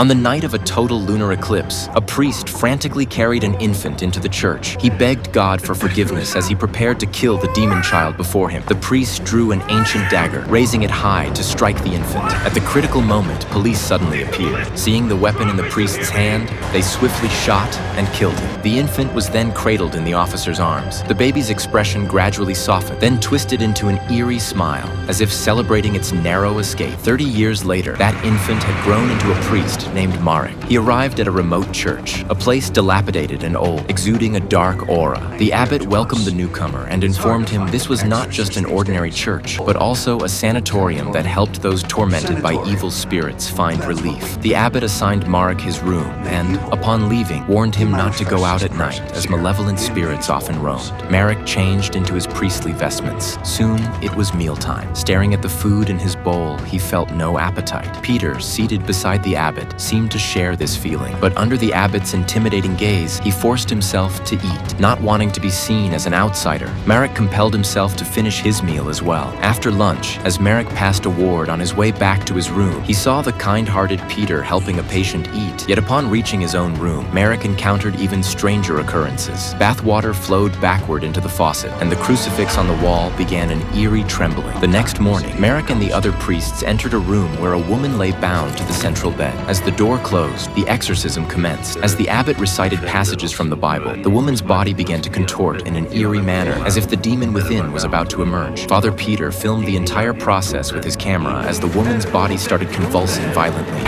On the night of a total lunar eclipse, a priest frantically carried an infant into the church. He begged God for forgiveness as he prepared to kill the demon child before him. The priest drew an ancient dagger, raising it high to strike the infant. At the critical moment, police suddenly appeared. Seeing the weapon in the priest's hand, they swiftly shot and killed him. The infant was then cradled in the officer's arms. The baby's expression gradually softened, then twisted into an eerie smile, as if celebrating its narrow escape. 30 years later, that infant had grown into a priest named Marek. He arrived at a remote church, a place dilapidated and old, exuding a dark aura. The abbot welcomed the newcomer and informed him this was not just an ordinary church, but also a sanatorium that helped those tormented by evil spirits find relief. The abbot assigned Marek his room and, upon leaving, warned him not to go out at night, as malevolent spirits often roamed. Marek changed into his priestly vestments. Soon, it was mealtime. Staring at the food in his bowl, he felt no appetite. Peter, seated beside the abbot, seemed to share this feeling, but under the abbot's intimidating gaze, he forced himself to eat, not wanting to be seen as an outsider. Marek compelled himself to finish his meal as well. After lunch, as Marek passed a ward on his way back to his room, he saw the kind-hearted Peter helping a patient eat. Yet upon reaching his own room, Marek encountered even stranger occurrences. Bathwater flowed backward into the faucet, and the crucifix on the wall began an eerie trembling. The next morning, Marek and the other priests entered a room where a woman lay bound to the central bed. As the door closed, the exorcism commenced. As the abbot recited passages from the Bible, the woman's body began to contort in an eerie manner, as if the demon within was about to emerge. Father Peter filmed the entire process with his camera as the woman's body started convulsing violently.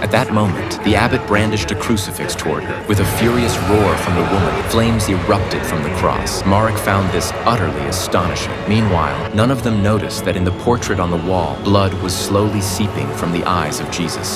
At that moment, the abbot brandished a crucifix toward her. With a furious roar from the woman, flames erupted from the cross. Marek found this utterly astonishing. Meanwhile, none of them noticed that in the portrait on the wall, blood was slowly seeping from the eyes of Jesus.